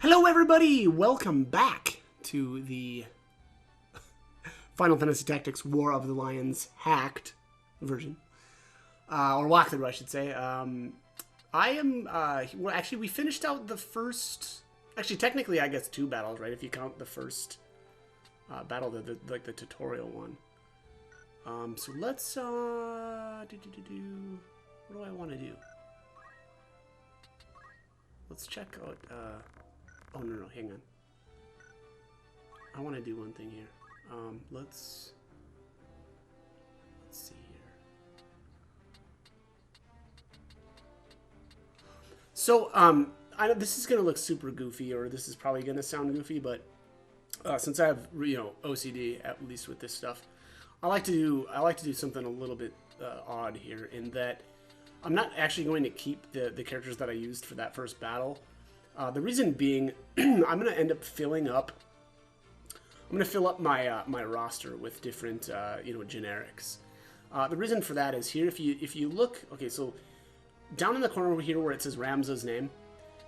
Hello everybody! Welcome back to the Final Fantasy Tactics War of the Lions hacked version. Or walkthrough, I should say. Well, actually, we finished out the first... Actually, technically, I guess 2 battles, right? If you count the first battle, the tutorial one. So let's... What do I want to do? Let's check out... Oh, no, hang on. I want to do one thing here. Let's see here. So, I know this is going to look super goofy, or this is probably going to sound goofy, but since I have, OCD, at least with this stuff, I like to do something a little bit odd here, in that I'm not actually going to keep the characters that I used for that first battle. The reason being, I'm going to end up filling up. I'm going to fill up my roster with different generics. The reason for that is here. If you look, okay, so down in the corner over here where it says Ramza's name,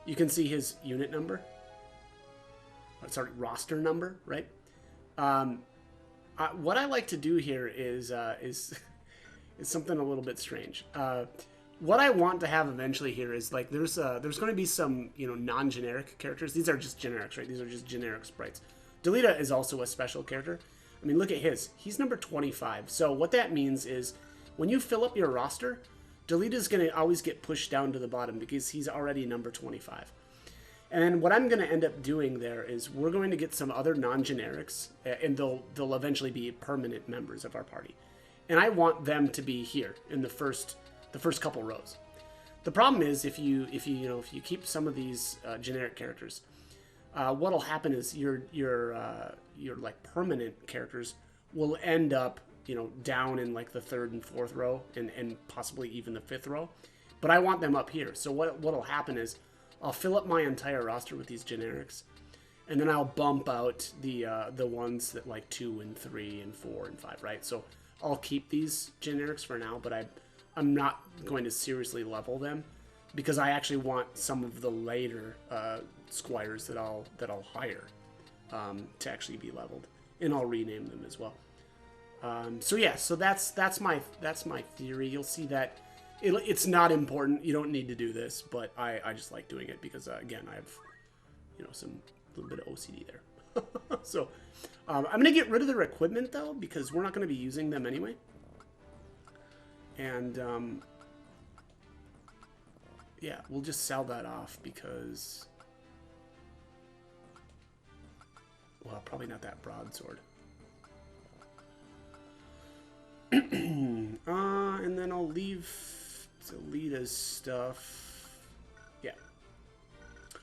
you can see his unit number. Sorry, roster number, right? What I like to do here is something a little bit strange. What I want to have eventually here is, like, there's going to be some, non-generic characters. These are just generics, right? These are just generic sprites. Delita is also a special character. I mean, look at his. He's number 25. So what that means is when you fill up your roster, Delita's going to always get pushed down to the bottom because he's already number 25. And what I'm going to end up doing there is we're going to get some other non-generics, and they'll eventually be permanent members of our party. And I want them to be here in the first couple rows. The problem is if you keep some of these generic characters, what'll happen is your like permanent characters will end up down in like the 3rd and 4th row and possibly even the 5th row. But I want them up here. So what'll happen is I'll fill up my entire roster with these generics, and then I'll bump out the ones that like 2 and 3 and 4 and 5, right? So I'll keep these generics for now, but I'm not going to seriously level them because I actually want some of the later squires that I'll hire to actually be leveled, and I'll rename them as well. So yeah, so that's my theory. You'll see that it's not important. You don't need to do this, but I just like doing it because again, I have some little bit of OCD there. So I'm gonna get rid of their equipment though because we're not going to be using them anyway. And yeah, we'll just sell that off because, well, probably not that broadsword. And then I'll leave Delita's stuff. Yeah.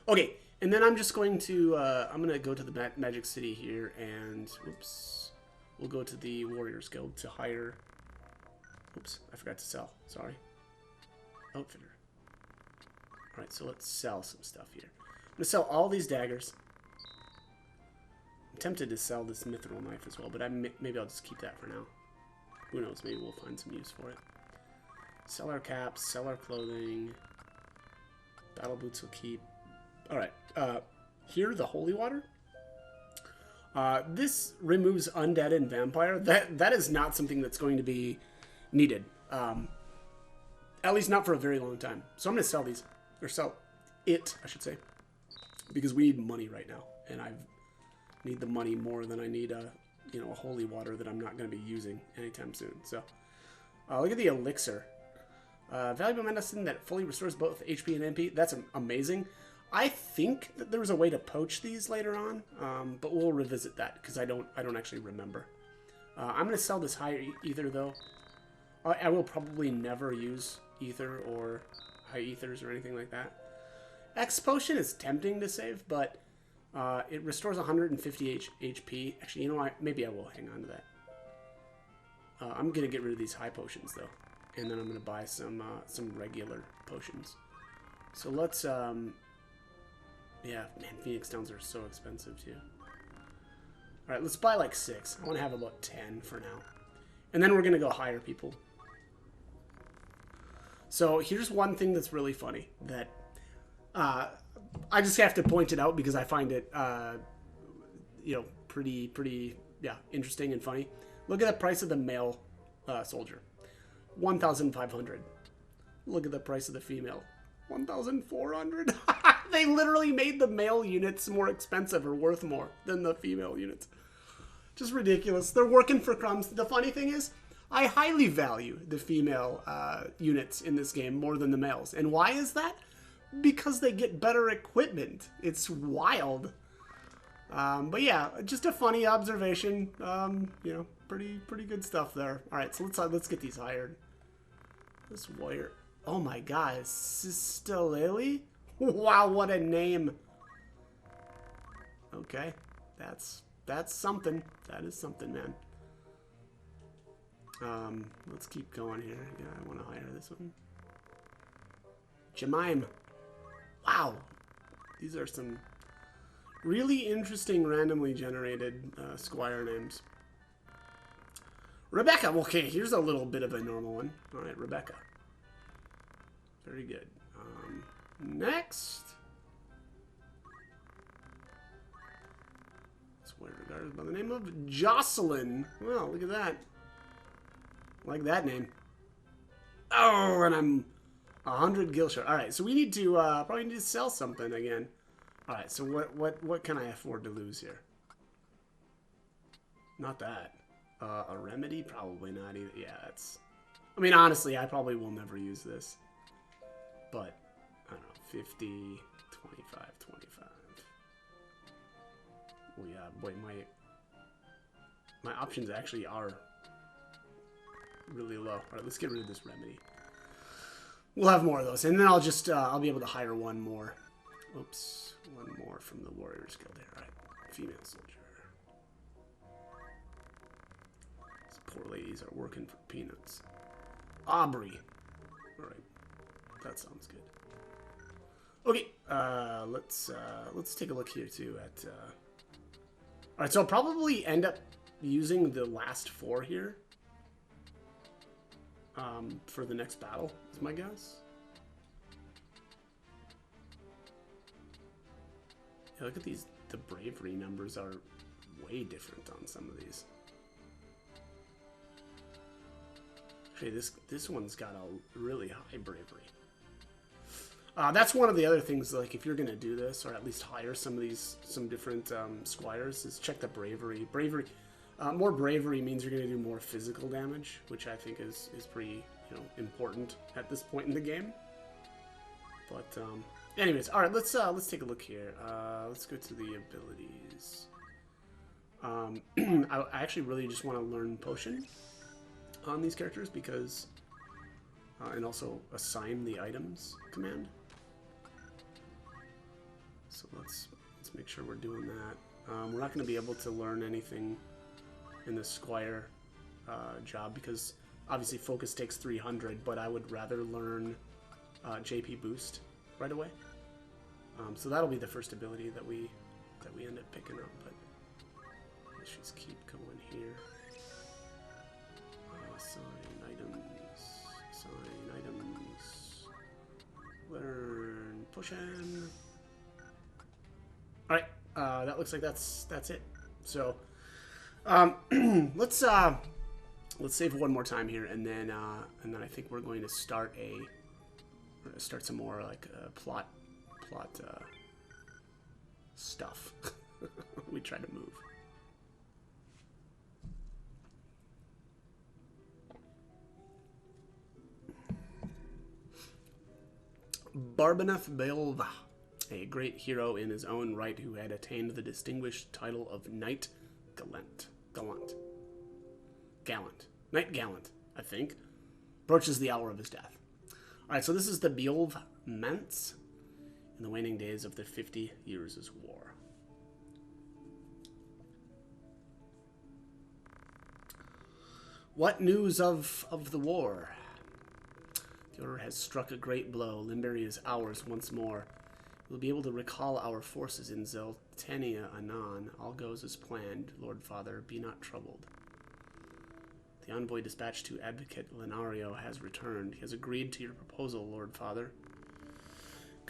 Okay, and then I'm just going to I'm gonna go to the Magic City here, and whoops, we'll go to the Warriors Guild to hire. Oops, I forgot to sell. Sorry. Outfitter. Alright, so let's sell some stuff here. I'm going to sell all these daggers. I'm tempted to sell this mithril knife as well, but maybe I'll just keep that for now. Who knows, maybe we'll find some use for it. Sell our caps, sell our clothing. Battle boots will keep. Alright, here, the holy water. This removes undead and vampire. That is not something that's going to be needed, at least not for a very long time. So I'm going to sell these, or sell it, I should say, because we need money right now, and I need the money more than I need a holy water that I'm not going to be using anytime soon. So look at the elixir, valuable medicine that fully restores both HP and MP. That's amazing. I think that there was a way to poach these later on, but we'll revisit that because I don't actually remember. I'm going to sell this high ether though. I will probably never use ether or high ethers or anything like that. X potion is tempting to save, but it restores 150 HP. Actually, you know what? Maybe I will hang on to that. I'm gonna get rid of these high potions though, and then I'm gonna buy some regular potions. So let's yeah, man, Phoenix Downs are so expensive too. All right, let's buy like 6. I want to have about 10 for now, and then we're gonna go hire people. So here's one thing that's really funny that I just have to point it out because I find it, you know, pretty, yeah, interesting and funny. Look at the price of the male soldier, 1,500. Look at the price of the female, 1,400. They literally made the male units more expensive or worth more than the female units. Just ridiculous. They're working for crumbs. The funny thing is, I highly value the female units in this game more than the males. And why is that? Because they get better equipment. It's wild. But yeah, just a funny observation. You know, pretty good stuff there. All right, so let's get these hired. This warrior. Oh my God, Sistaleli? Wow, what a name. Okay, that's something. That is something, man. Let's keep going here. Yeah, I want to hire this one. Jemime. Wow. These are some really interesting randomly generated squire names. Rebecca. Okay, here's a little bit of a normal one. All right, Rebecca. Very good. Next. Squire regarded by the name of Jocelyn. Well, look at that. I like that name. Oh, and I'm 100 gil short. All right, so we need to probably need to sell something again. All right, so what can I afford to lose here? Not that. A remedy? Probably not either. Yeah, that's... I mean, honestly, I probably will never use this. But, I don't know, 50, 25, 25. Well, yeah, boy, my options actually are really low. All right, let's get rid of this remedy. We'll have more of those, and then I'll just I'll be able to hire one more. Oops, one more from the Warriors Guild here. All right, female soldier. These poor ladies are working for peanuts. Aubrey. All right, that sounds good. Okay, let's take a look here too at. All right, so I'll probably end up using the last 4 here. For the next battle, is my guess. Yeah, look at these. The bravery numbers are way different on some of these. Okay, this one's got a really high bravery. That's one of the other things, like, if you're gonna do this, or at least hire some different squires, is check the bravery. More bravery means you're going to do more physical damage, which I think is pretty, you know, important at this point in the game. But anyways, all right, let's take a look here. Let's go to the abilities. I actually really just want to learn potion on these characters because, and also assign the items command. So let's make sure we're doing that. We're not going to be able to learn anything in the squire job because obviously focus takes 300, but I would rather learn JP boost right away. So that'll be the first ability that we end up picking up. But let's just keep going here. Assign items. Learn potion. All right, that looks like that's it. So. Let's save one more time here, and then I think we're going to start some more like plot stuff. We try to move. Barbaneth Belva, a great hero in his own right who had attained the distinguished title of Knight Gallant, I think, approaches the hour of his death. Alright, so this is the Beolv Mentz in the waning days of the 50 Years' War. What news of the war? The Order has struck a great blow. Limberia is ours once more. We'll be able to recall our forces in Zeltania anon. All goes as planned, Lord Father. Be not troubled. The envoy dispatched to Advocate Lenario has returned. He has agreed to your proposal, Lord Father.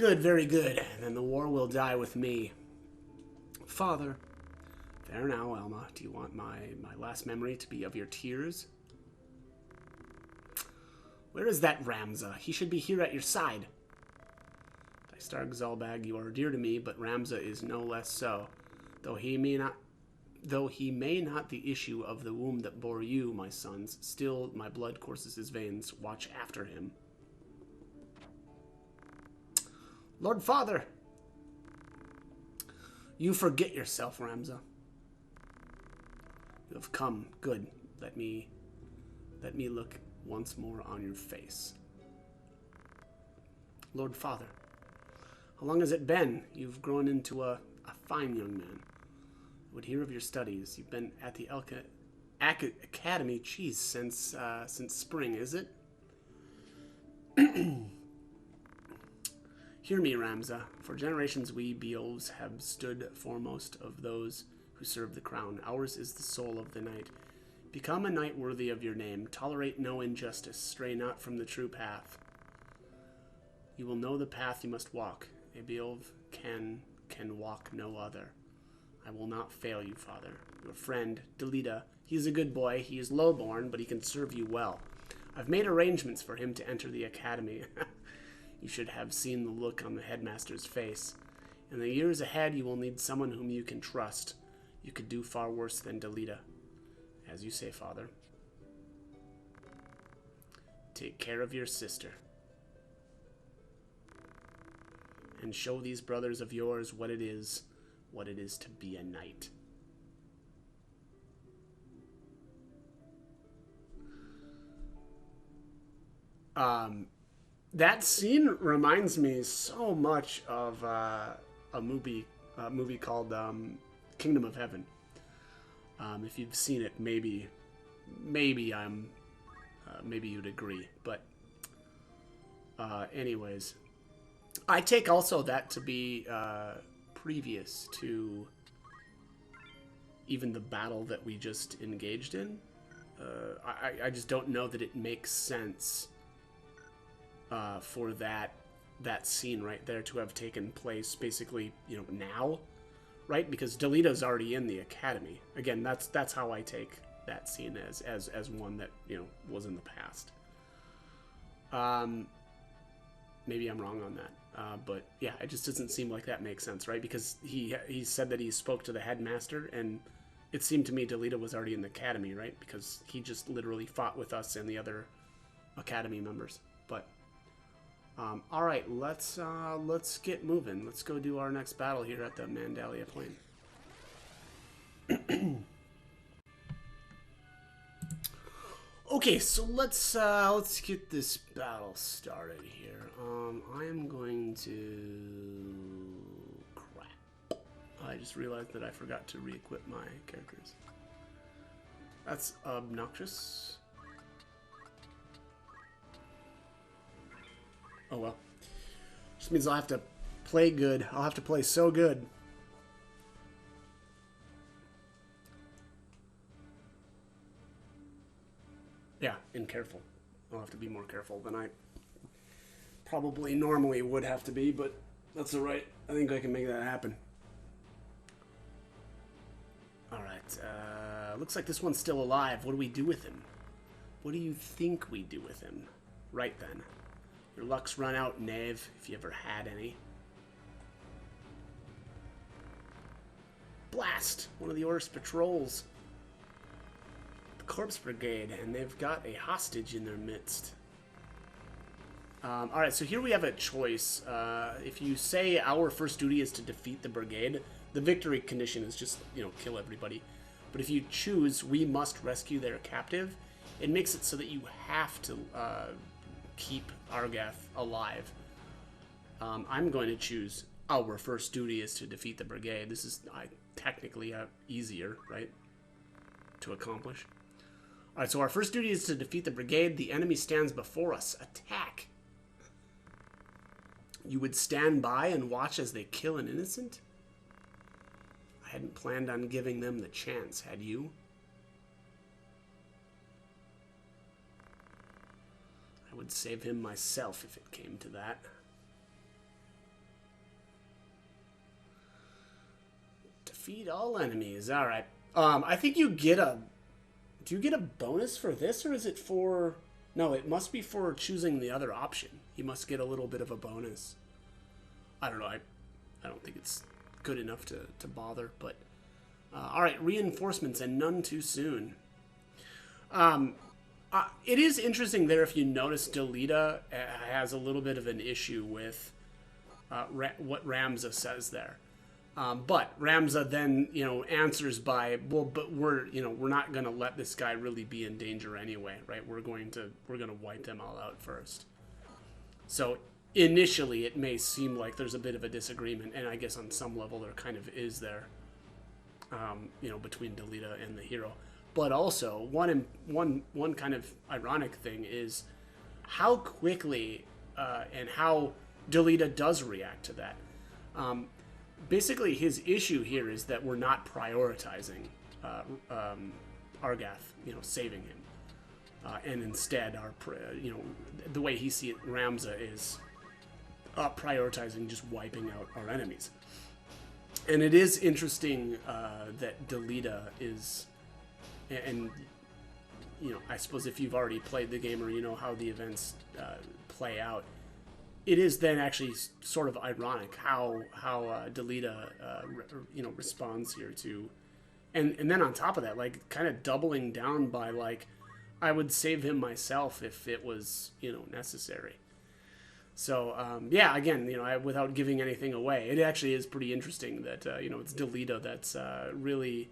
Good, very good. Then the war will die with me. Father. There now, Elma. Do you want my last memory to be of your tears? Where is that Ramza? He should be here at your side. Star Xalbag, you are dear to me, but Ramza is no less so. Though he may not the issue of the womb that bore you, my sons, still my blood courses his veins. Watch after him. Lord Father! You forget yourself, Ramza. You have come. Good. Let me look once more on your face. Lord Father, how long has it been? You've grown into a fine young man. I would hear of your studies. You've been at the Academy, since spring, is it? Hear me, Ramza. For generations we Beowulfs have stood foremost of those who serve the crown. Ours is the soul of the knight. Become a knight worthy of your name. Tolerate no injustice. Stray not from the true path. You will know the path you must walk. A Beowulf can walk no other. I will not fail you, Father. Your friend, Delita, he is a good boy. He is low-born, but he can serve you well. I've made arrangements for him to enter the academy. You should have seen the look on the headmaster's face. In the years ahead, you will need someone whom you can trust. You could do far worse than Delita. As you say, Father. Take care of your sister. And show these brothers of yours what it is to be a knight. That scene reminds me so much of a movie called Kingdom of Heaven. If you've seen it, maybe you'd agree. But anyways, I take also that to be previous to even the battle that we just engaged in. I just don't know that it makes sense for that scene right there to have taken place basically, now, right? Because Delita's already in the academy. Again, that's how I take that scene as one that was in the past. Maybe I'm wrong on that. But yeah, it just doesn't seem like that makes sense, right? Because he said that he spoke to the headmaster, and it seemed to me Delita was already in the academy, right? Because he just literally fought with us and the other academy members. But all right, let's get moving. Let's go do our next battle here at the Mandalia Plain. Okay, so let's get this battle started here. I am going to... Crap. I just realized that I forgot to re-equip my characters. That's obnoxious. Oh well. Just means I'll have to play good. I'll have to play so good. Yeah, and careful. I'll have to be more careful than I probably normally would have to be, but that's alright. I think I can make that happen. Alright, looks like this one's still alive. What do we do with him? What do you think we do with him? Right then. Your luck's run out, knave, if you ever had any. Blast! One of the Order's patrols. Corpse Brigade, and they've got a hostage in their midst. Alright, so here we have a choice. If you say our first duty is to defeat the Brigade, the victory condition is just, kill everybody. But if you choose, we must rescue their captive, it makes it so that you have to keep Argath alive. I'm going to choose our first duty is to defeat the Brigade. This is technically easier, right, to accomplish. Alright, so our first duty is to defeat the Brigade. The enemy stands before us. Attack. You would stand by and watch as they kill an innocent? I hadn't planned on giving them the chance, had you? I would save him myself if it came to that. Defeat all enemies. All right. I think you get a. Do you get a bonus for this, or is it for? No, it must be for choosing the other option. You must get a little bit of a bonus. I don't know. I don't think it's good enough to bother. But all right, reinforcements and none too soon. It is interesting there. If you notice, Delita has a little bit of an issue with what Ramza says there. But Ramza then, answers by, well, but we're not going to let this guy really be in danger anyway, right? We're going to wipe them all out first. So initially, it may seem like there's a bit of a disagreement, and I guess on some level there kind of is there, between Delita and the hero. But also, one kind of ironic thing is how quickly and how Delita does react to that. Basically, his issue here is that we're not prioritizing Argath, saving him, and instead, the way he sees it, Ramza is prioritizing just wiping out our enemies. And it is interesting that Delita is, and I suppose if you've already played the game or you know how the events play out. It is then actually sort of ironic how Delita responds here to, and then on top of that, like kind of doubling down by like, I would save him myself if it was necessary. So again, without giving anything away, it actually is pretty interesting that it's Delita that's really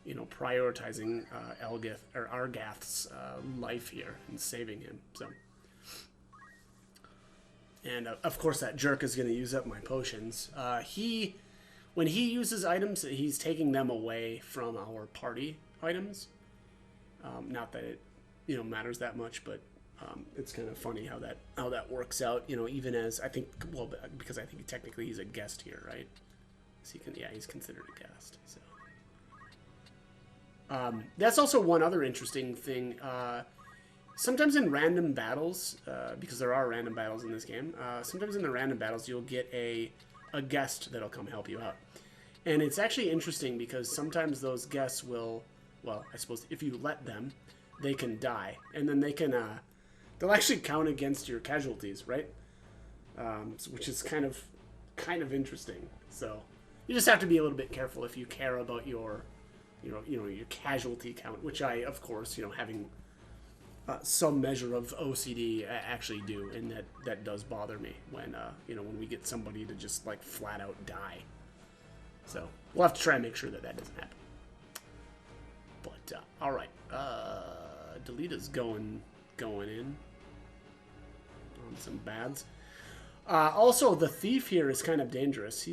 prioritizing Argath's life here and saving him. So. And of course that jerk is going to use up my potions. When he uses items, he's taking them away from our party items. Not that it matters that much, but it's kind of funny how that works out. Even as I think, well, because I think technically he's a guest here, right? So he's considered a guest. So that's also one other interesting thing. Sometimes in random battles, because there are random battles in this game, sometimes in the random battles you'll get a guest that'll come help you out. And it's actually interesting because sometimes those guests will, well, I suppose if you let them, they can die. And then they'll actually count against your casualties, right? Which is kind of interesting. So you just have to be a little bit careful if you care about your casualty count, which I, of course, having... some measure of OCD actually do, and that does bother me when when we get somebody to just like flat out die. So we'll have to try and make sure that doesn't happen. But all right, Delita's going in on some bads. Also, the thief here is kind of dangerous.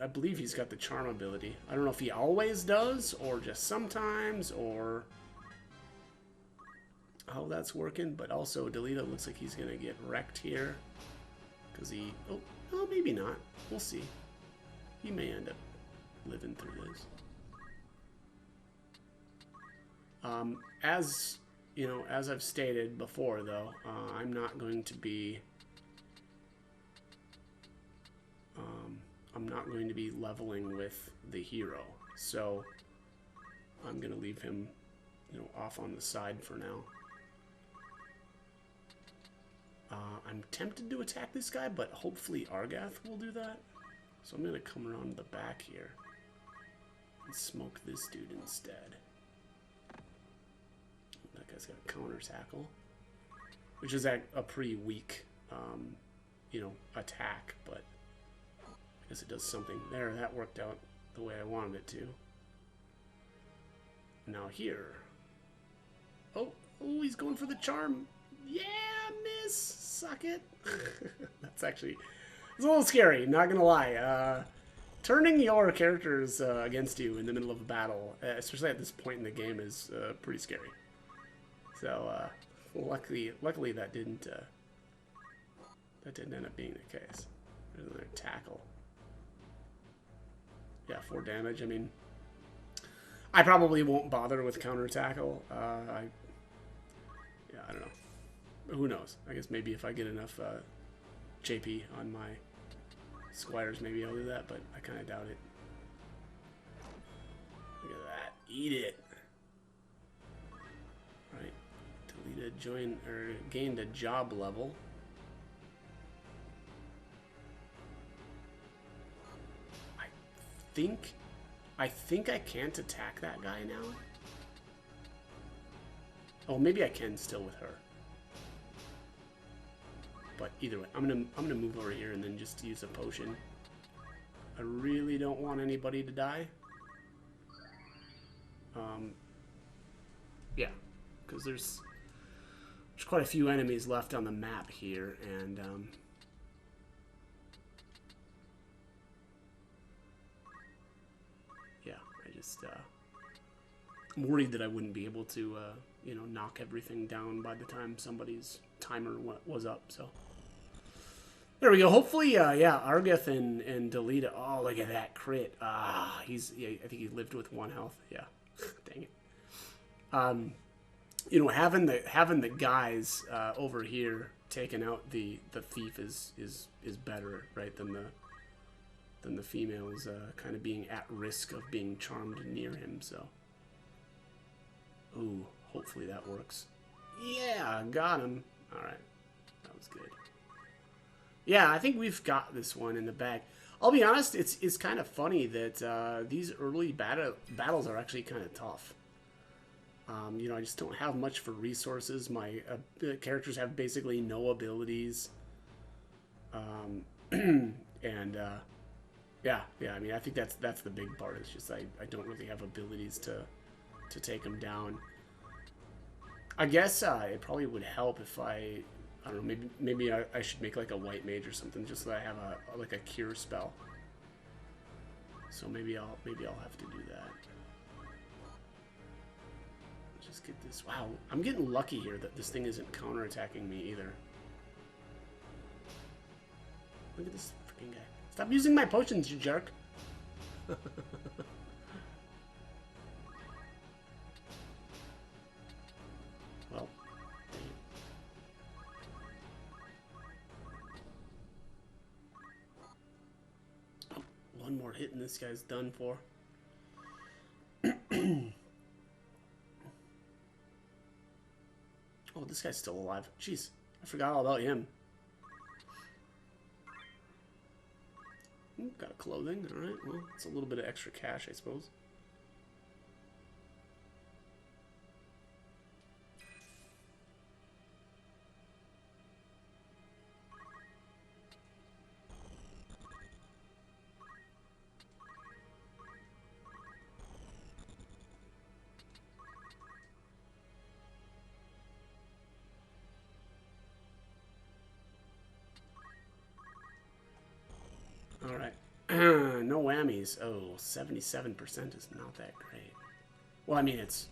I believe he's got the charm ability. I don't know if he always does or just sometimes or how that's working, but also Delita looks like he's gonna get wrecked here because oh, maybe not. We'll see. He may end up living through this. As I've stated before, though, I'm not going to be leveling with the hero, so I'm gonna leave him off on the side for now. I'm tempted to attack this guy, but hopefully Argath will do that. So I'm going to come around the back here and smoke this dude instead. That guy's got a counter tackle, which is a pretty weak, attack, but I guess it does something. There, that worked out the way I wanted it to. Now here. Oh, he's going for the charm. Yeah, miss! Suck it! It's a little scary, not gonna lie. Turning your characters against you in the middle of a battle, especially at this point in the game, is pretty scary. So, luckily that didn't end up being the case. There's another tackle. Yeah, 4 damage. I mean, I probably won't bother with counter tackle. I don't know. Who knows? I guess maybe if I get enough JP on my squires, maybe I'll do that, but I kind of doubt it. Eat it. Right. Delete a join or gained a job level. I think I can't attack that guy now. Oh, maybe I can still with her. But either way, I'm gonna move over here and then just use a potion. I really don't want anybody to die. Yeah, because there's quite a few enemies left on the map here, and yeah, I just I'm worried that I wouldn't be able to you know, knock everything down by the time somebody's timer was up. So there we go. Hopefully, yeah, Argeth and Delita. Oh, look at that crit. Ah, yeah, I think he lived with 1 health. Yeah, dang it. You know, having the guys over here taking out the thief is better, right, than the females kind of being at risk of being charmed near him. So, ooh, hopefully that works. Yeah, got him. All right, that was good. Yeah, I think we've got this one in the bag. I'll be honest, it's kind of funny that these early battles are actually kind of tough. You know, I just don't have much for resources. My characters have basically no abilities. And yeah, I mean, I think that's the big part. It's just I don't really have abilities to take them down. I guess it probably would help if I don't know, maybe I should make like a white mage or something, just so that I have like a cure spell. So maybe I'll have to do that. Just get this. Wow, I'm getting lucky here that this thing isn't counterattacking me either. Look at this freaking guy. Stop using my potions, you jerk. Well, dang it. Oh, one more hit and this guy's done for. Oh, this guy's still alive. Jeez, I forgot all about him. Ooh, got clothing. All right, well, it's a little bit of extra cash, I suppose. All right. No whammies. Oh, 77% is not that great. Well, I mean, it's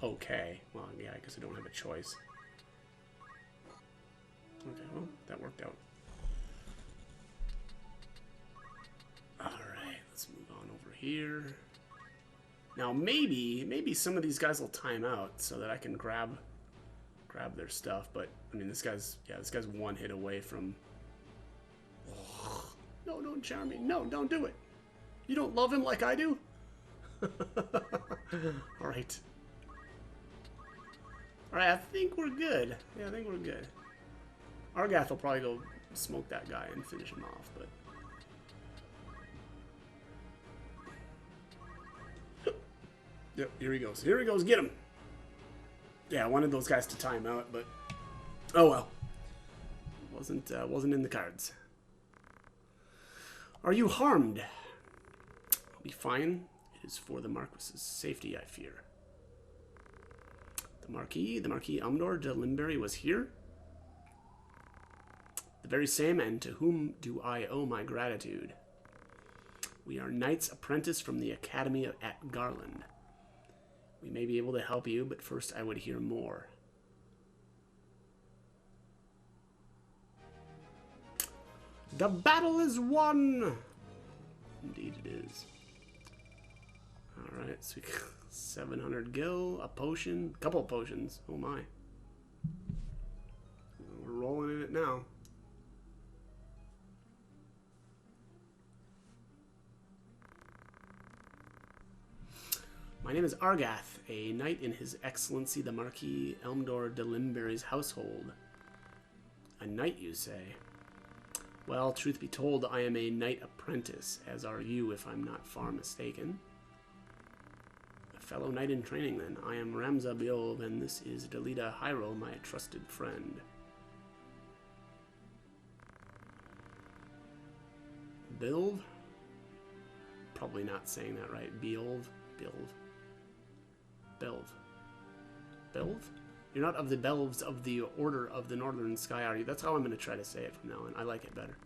okay. Well, yeah, I guess I don't have a choice. Okay, well, that worked out. All right, let's move on over here. Now, maybe some of these guys will time out so that I can grab their stuff. But I mean, this guy's one hit away from. No, don't charm me. No, don't do it. You don't love him like I do? Alright. Alright, I think we're good. Yeah, I think we're good. Argath will probably go smoke that guy and finish him off, but... Yep, here he goes. Here he goes, get him! Yeah, I wanted those guys to time out, but... Oh well. Wasn't in the cards. Are you harmed? I'll be fine. It is for the Marquis's safety, I fear. The Marquis Umdor de Limbury was here? The very same, and to whom do I owe my gratitude? We are knights apprentice from the Academy at Garland. We may be able to help you, but first I would hear more. The battle is won! Indeed it is. Alright, so we got 700 gil, a potion, a couple of potions. Oh my. We're rolling in it now. My name is Argath, a knight in His Excellency the Marquis Elmdor de Limberry's household. A knight, you say? Well, truth be told, I am a knight apprentice, as are you, if I'm not far mistaken. A fellow knight in training, then. I am Ramza Biolv, and this is Delita Hyro, my trusted friend. Bilv? Probably not saying that right. Biolv? Bilv. Belv. Belv? You're not of the Belvs of the Order of the Northern Sky, are you? That's how I'm going to try to say it from now on. I like it better.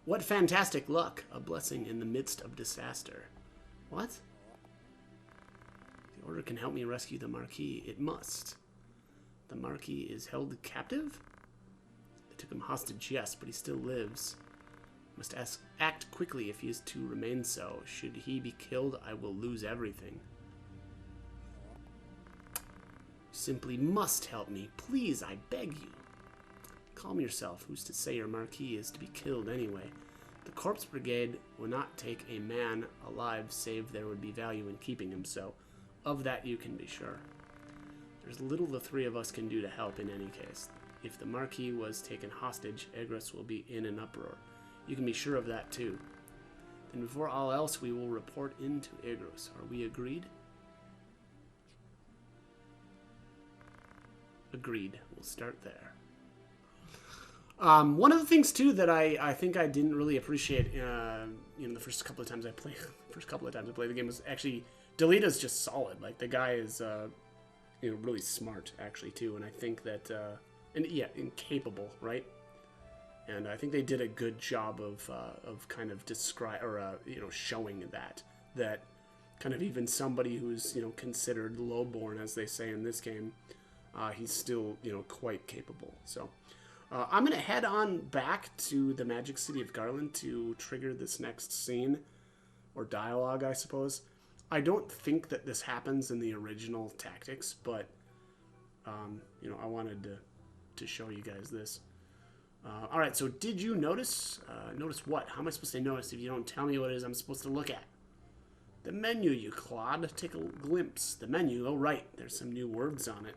What fantastic luck. A blessing in the midst of disaster. What? The Order can help me rescue the Marquis. It must. The Marquis is held captive? They took him hostage, yes, but he still lives. Must act quickly if he is to remain so. Should he be killed, I will lose everything. Simply must help me. Please, I beg you. Calm yourself. Who's to say your Marquis is to be killed anyway? The Corpse Brigade will not take a man alive, save there would be value in keeping him so. Of that you can be sure. There's little the three of us can do to help in any case. If the Marquis was taken hostage, Egros will be in an uproar. You can be sure of that too. Then before all else, we will report into Egros. Are we agreed? Agreed. We'll start there. One of the things too that I think I didn't really appreciate, the first couple of times I played the game was actually Delita's just solid. Like the guy is, really smart actually too, and I think that, and capable, right? And I think they did a good job of kind of showing that kind of even somebody who's considered lowborn, as they say in this game, he's still quite capable. So I'm gonna head on back to the Magic City of Garland to trigger this next scene or dialogue, I suppose. I don't think that this happens in the original Tactics, but I wanted to show you guys this. All right, so did you notice? Notice what? How am I supposed to notice if you don't tell me what it is I'm supposed to look at? The menu, you clod. Take a glimpse. The menu, oh right, there's some new words on it.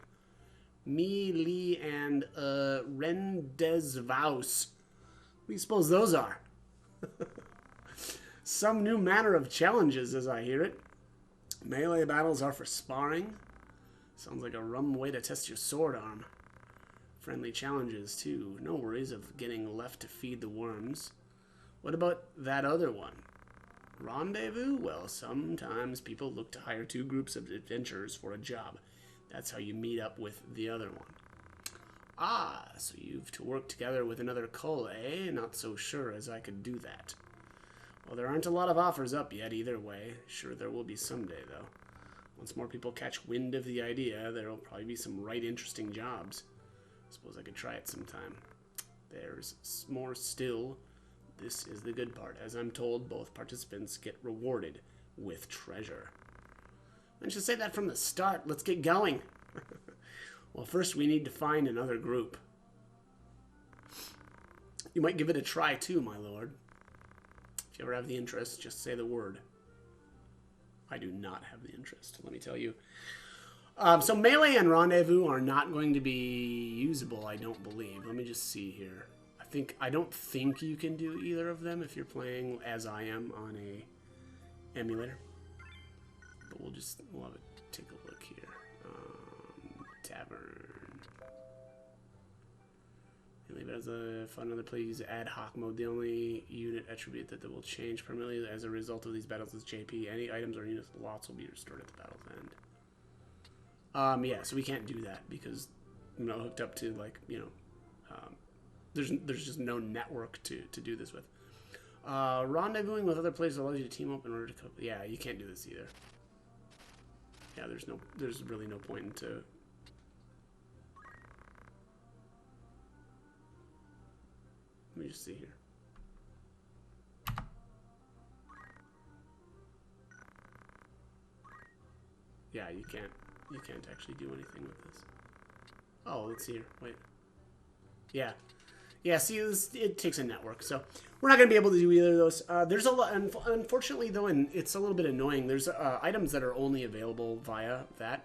Me, Lee, and Rendezvaus. What do you suppose those are? Some new manner of challenges, as I hear it. Melee battles are for sparring. Sounds like a rum way to test your sword arm. Friendly challenges, too. No worries of getting left to feed the worms. What about that other one? Rendezvous? Well, sometimes people look to hire two groups of adventurers for a job. That's how you meet up with the other one. Ah, so you've to work together with another cull, eh? Not so sure as I could do that. Well, there aren't a lot of offers up yet either way. Sure there will be someday, though. Once more people catch wind of the idea, there'll probably be some right interesting jobs. Suppose I could try it sometime. There's more still. This is the good part. As I'm told, both participants get rewarded with treasure. I should say that from the start. Let's get going. Well, first we need to find another group. You might give it a try too, my lord. If you ever have the interest, just say the word. I do not have the interest, let me tell you. So Melee and Rendezvous are not going to be usable, I don't believe. Let me just see here. I don't think you can do either of them if you're playing as I am on a emulator. But we'll have it take a look here. Tavern. Leave it as a fun other play. Use ad hoc mode. The only unit attribute that will change permanently as a result of these battles is JP. Any items or unit lots will be restored at the battle's end. Yeah, so we can't do that because I'm not hooked up to there's just no network to do this with. Rendezvousing with other players allows you to team up in order to cope. Yeah, you can't do this either. Yeah, there's really no point into. Let me just see here. Yeah, you can't actually do anything with this. Oh, let's see here. Wait. Yeah. Yeah, see, it takes a network, so we're not going to be able to do either of those. There's a lot, unfortunately, though, and it's a little bit annoying. There's items that are only available via that.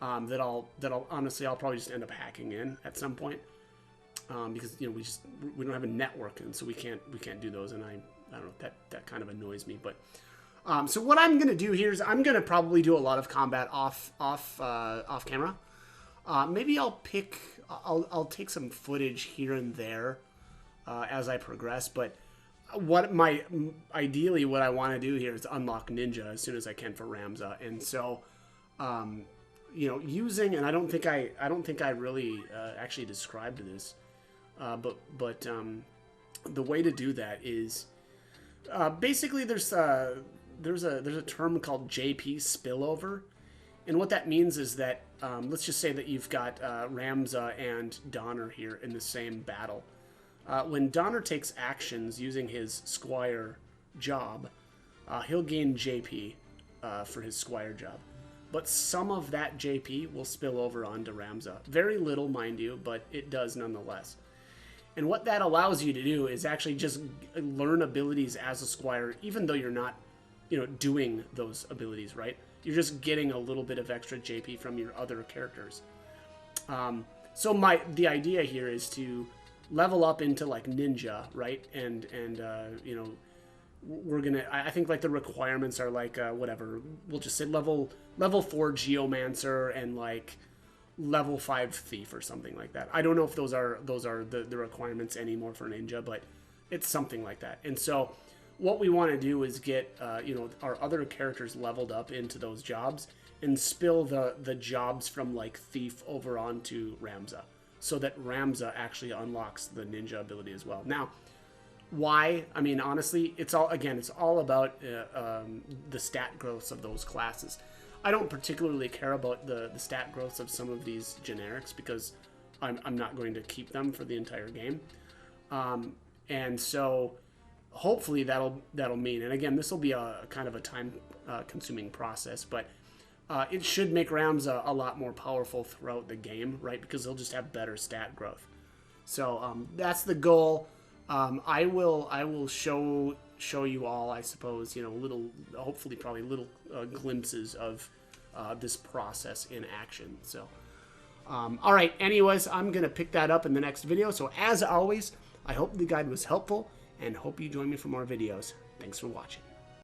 That I'll honestly, I'll probably just end up hacking in at some point, because we don't have a network, and so we can't do those, and I don't know, that kind of annoys me. But so what I'm going to do here is I'm going to probably do a lot of combat off camera. Maybe I'll take some footage here and there as I progress, but ideally what I want to do here is unlock Ninja as soon as I can for Ramza, and so using, and I don't think I really actually described this, but the way to do that is basically there's a term called JP spillover. And what that means is that, let's just say that you've got Ramza and Donner here in the same battle. When Donner takes actions using his Squire job, he'll gain JP for his Squire job. But some of that JP will spill over onto Ramza. Very little, mind you, but it does nonetheless. And what that allows you to do is actually just learn abilities as a Squire, even though you're not, doing those abilities, right? You're just getting a little bit of extra JP from your other characters. So the idea here is to level up into like Ninja, right? And we're gonna. I think like the requirements are like whatever. We'll just say level 4 Geomancer and like level 5 Thief or something like that. I don't know if those are the requirements anymore for Ninja, but it's something like that. And so what we want to do is get our other characters leveled up into those jobs and spill the jobs from like Thief over onto Ramza, so that Ramza actually unlocks the Ninja ability as well. Now, why? I mean, honestly, it's all about the stat growths of those classes. I don't particularly care about the stat growths of some of these generics because I'm not going to keep them for the entire game, and so hopefully that'll mean, and again, this will be a kind of a time consuming process, but it should make Ramza a lot more powerful throughout the game, right? Because they'll just have better stat growth. So that's the goal. I will show you all, I suppose, hopefully probably little glimpses of this process in action. So all right, anyways, I'm gonna pick that up in the next video. So as always, I hope the guide was helpful and hope you join me for more videos. Thanks for watching.